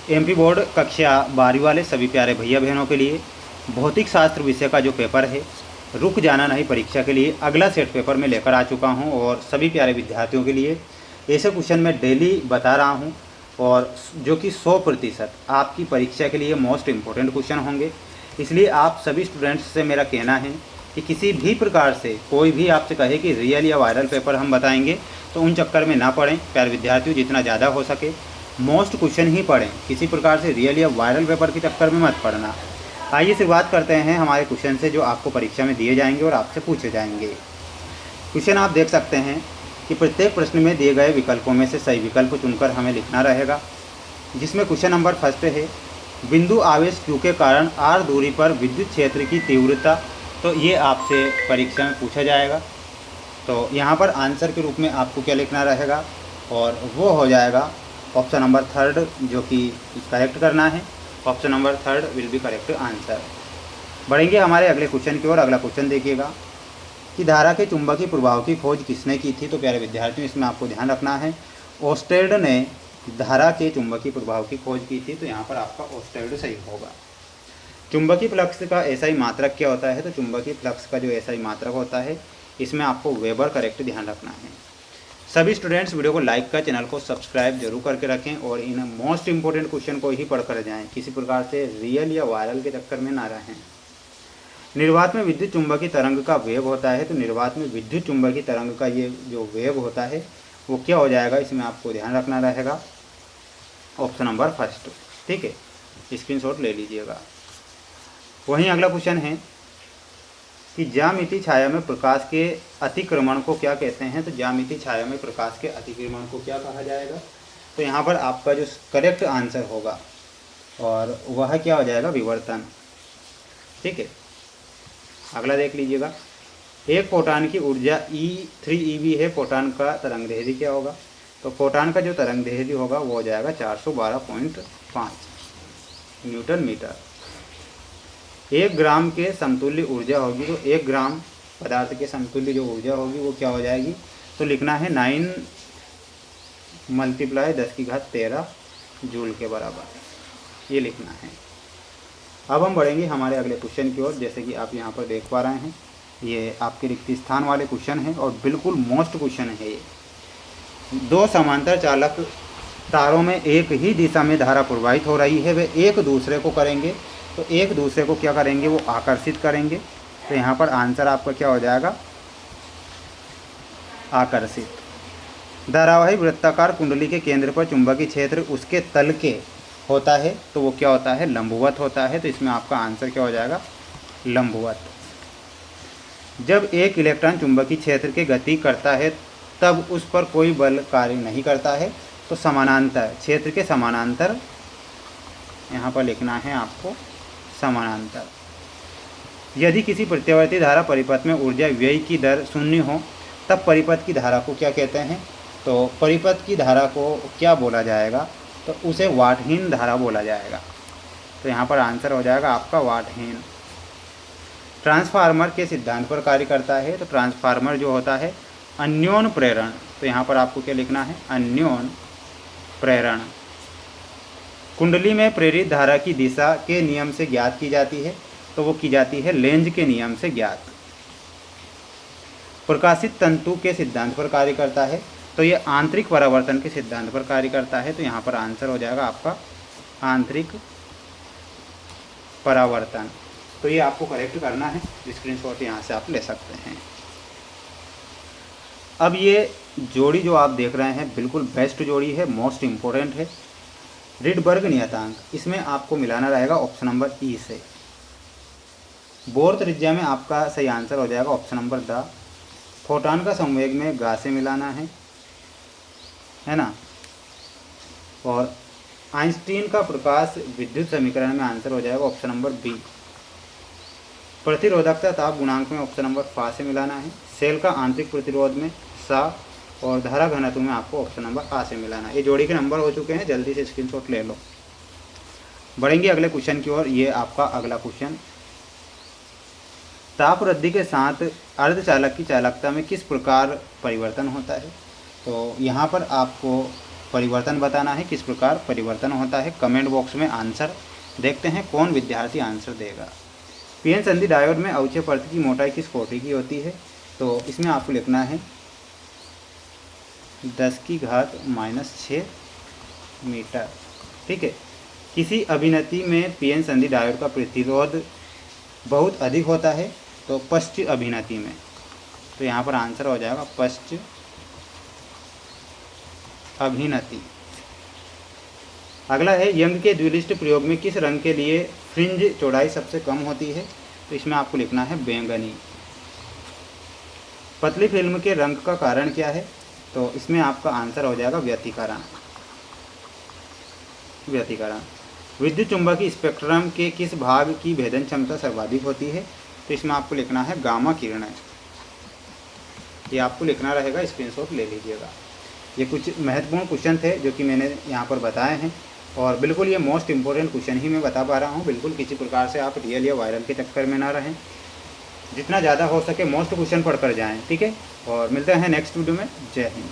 MP board कक्षा 12वीं वाले सभी प्यारे भैया बहनों के लिए भौतिक शास्त्र विषय का जो पेपर है रुक जाना नहीं परीक्षा के लिए अगला सेट पेपर में लेकर आ चुका हूं और सभी प्यारे विद्यार्थियों के लिए ऐसे क्वेश्चन मैं डेली बता रहा हूं और जो कि 100% आपकी परीक्षा के लिए मोस्ट इम्पोर्टेंट क्वेश्चन होंगे। इसलिए आप सभी स्टूडेंट्स से मेरा कहना है कि किसी भी प्रकार से कोई भी आपसे कहे कि रियल या वायरल पेपर हम बताएंगे तो उन चक्कर में ना पड़ें। प्यारे विद्यार्थियों, जितना ज़्यादा हो सके मोस्ट क्वेश्चन ही पढ़ें, किसी प्रकार से रियल या वायरल पेपर के चक्कर में मत पड़ना। आइए शुरुआत करते हैं हमारे क्वेश्चन से जो आपको परीक्षा में दिए जाएंगे और आपसे पूछे जाएंगे। क्वेश्चन आप देख सकते हैं कि प्रत्येक प्रश्न में दिए गए विकल्पों में से सही विकल्प चुनकर हमें लिखना रहेगा, जिसमें क्वेश्चन नंबर फर्स्ट है बिंदु आवेश Q के कारण r दूरी पर विद्युत क्षेत्र की तीव्रता। तो ये आपसे परीक्षा में पूछा जाएगा। तो यहाँ पर आंसर के रूप में आपको क्या लिखना रहेगा और वो हो जाएगा ऑप्शन नंबर थर्ड, जो कि करेक्ट करना है। Option number third will be correct answer. बढ़ेंगे हमारे अगले क्वेश्चन की ओर। अगला क्वेश्चन देखिएगा कि धारा के चुंबकीय प्रभाव की खोज किसने की थी। तो प्यारे विद्यार्थियों, इसमें आपको ध्यान रखना है ओस्टेड ने धारा के चुंबकीय प्रभाव की खोज की थी। तो यहाँ पर आपका ओस्टेड सही होगा। चुंबकीय फ्लक्स का एसआई मात्रक क्या होता है। तो चुंबकीय फ्लक्स का जो एसआई मात्रक होता है इसमें आपको वेबर करेक्ट ध्यान रखना है। सभी स्टूडेंट्स वीडियो को लाइक कर चैनल को सब्सक्राइब जरूर करके रखें और इन मोस्ट इंपॉर्टेंट क्वेश्चन को ही पढ़कर जाएं, किसी प्रकार से रियल या वायरल के चक्कर में ना रहें। निर्वात में विद्युत चुंबकीय तरंग का वेग होता है। तो निर्वात में विद्युत चुंबकीय तरंग का ये जो वेग होता है वो क्या हो जाएगा, इसमें आपको ध्यान रखना रहेगा ऑप्शन नंबर फर्स्ट। ठीक है, स्क्रीनशॉट ले लीजिएगा। वहीं अगला क्वेश्चन है कि ज्यामितीय छाया में प्रकाश के अतिक्रमण को क्या कहते हैं। तो ज्यामितीय छाया में प्रकाश के अतिक्रमण को क्या कहा जाएगा। तो यहाँ पर आपका जो करेक्ट आंसर होगा और वह क्या हो जाएगा, विवर्तन। ठीक है, अगला देख लीजिएगा। एक फोटान की ऊर्जा E3eV है। फोटान का तरंगदैर्ध्य क्या होगा। तो फोटान का जो तरंगदैर्ध्य होगा वो हो जाएगा 412.5 न्यूटन मीटर। 1 ग्राम के समतुल्य ऊर्जा होगी। तो 1 ग्राम पदार्थ के समतुल्य जो ऊर्जा होगी वो क्या हो जाएगी। तो लिखना है 9 × 10⁻13 जूल के बराबर, ये लिखना है। अब हम बढ़ेंगे हमारे अगले क्वेश्चन की ओर। जैसे कि आप यहाँ पर देख पा रहे हैं ये आपके रिक्त स्थान वाले क्वेश्चन हैं और बिल्कुल मोस्ट क्वेश्चन है ये। 2 समांतर चालक तारों में एक ही दिशा में धारा प्रवाहित हो रही है, वे एक दूसरे को करेंगे। तो एक दूसरे को क्या करेंगे, वो आकर्षित करेंगे। तो यहाँ पर आंसर आपका क्या हो जाएगा, आकर्षित। धारावाही वृत्ताकार कुंडली के केंद्र पर चुंबकीय क्षेत्र उसके तल के होता है। तो वो क्या होता है, लंबवत होता है। तो इसमें आपका आंसर क्या हो जाएगा, लंबवत। जब एक इलेक्ट्रॉन चुंबकीय क्षेत्र की गति करता है तब उस पर कोई बल कार्य नहीं करता है। तो समानांतर क्षेत्र के समानांतर यहाँ पर लिखना है आपको समानांतर। यदि किसी प्रत्यावर्ती धारा परिपथ में ऊर्जा व्यय की दर 0 हो तब परिपथ की धारा को क्या कहते हैं। तो परिपथ की धारा को क्या बोला जाएगा, तो उसे वाटहीन धारा बोला जाएगा। तो यहाँ पर आंसर हो जाएगा आपका वाटहीन। ट्रांसफार्मर के सिद्धांत पर कार्य करता है। तो ट्रांसफार्मर जो होता है अन्योन प्रेरण। तो यहाँ पर आपको क्या लिखना है, अन्योन प्रेरण। कुंडली में प्रेरित धारा की दिशा के नियम से ज्ञात की जाती है। तो वो की जाती है लेंज के नियम से ज्ञात। प्रकाशित तंतु के सिद्धांत पर कार्य करता है। तो ये आंतरिक परावर्तन के सिद्धांत पर कार्य करता है। तो यहाँ पर आंसर हो जाएगा आपका आंतरिक परावर्तन। तो ये आपको करेक्ट करना है, स्क्रीनशॉट यहाँ से आप ले सकते हैं। अब ये जोड़ी जो आप देख रहे हैं बिल्कुल बेस्ट जोड़ी है, मोस्ट इम्पोर्टेंट है, रिडबर्ग नियतांक। इसमें आपको मिलाना रहेगा ऑप्शन नंबर ई से। बोर त्रिज्या में आपका सही आंसर हो जाएगा ऑप्शन नंबर द। फोटान का संवेग में गा से मिलाना है ना। और आइंस्टीन का प्रकाश विद्युत समीकरण में आंसर हो जाएगा ऑप्शन नंबर बी। प्रतिरोधकता ताप गुणांक में ऑप्शन नंबर फा से मिलाना है। सेल का आंतरिक प्रतिरोध में सा और धारा घनत्व में आपको ऑप्शन नंबर आ से मिलाना है। ये जोड़ी के नंबर हो चुके हैं, जल्दी से स्क्रीनशॉट ले लो। बढ़ेंगे अगले क्वेश्चन की ओर। ये आपका अगला क्वेश्चन, ताप वृद्धि के साथ अर्धचालक की चालकता में किस प्रकार परिवर्तन होता है। तो यहाँ पर आपको परिवर्तन बताना है, किस प्रकार परिवर्तन होता है। कमेंट बॉक्स में आंसर देखते हैं कौन विद्यार्थी आंसर देगा। पीएन संधि डायोड में अवक्षय परत की मोटाई किस कोटि की होती है? तो इसमें आपको लिखना है 10⁻⁻6 मीटर। ठीक है। किसी अभिनति में पीएन संधि डायोड का प्रतिरोध बहुत अधिक होता है, तो पश्च अभिनति में। तो यहाँ पर आंसर हो जाएगा पश्च अभिनति। अगला है यंग के द्विलिष्ट प्रयोग में किस रंग के लिए फ्रिंज चौड़ाई सबसे कम होती है? तो इसमें आपको लिखना है बैंगनी। पतली फिल्म के रंग का कारण क्या है? तो इसमें आपका आंसर हो जाएगा व्यतिकरण। विद्युत चुंबकीय स्पेक्ट्रम के किस भाग की भेदन क्षमता सर्वाधिक होती है? तो इसमें आपको लिखना है गामा किरणें। ये आपको लिखना रहेगा, स्क्रीनशॉट ले लीजिएगा। ये कुछ महत्वपूर्ण क्वेश्चन थे जो कि मैंने यहाँ पर बताए हैं, और बिल्कुल ये मोस्ट इम्पोर्टेंट क्वेश्चन ही मैं बता पा रहा हूँ। बिल्कुल किसी प्रकार से आप रियल या वायरल के चक्कर में ना रहें, जितना ज़्यादा हो सके मोस्ट क्वेश्चन पढ़कर जाएँ। ठीक है, और मिलते हैं नेक्स्ट वीडियो में। जय हिंद।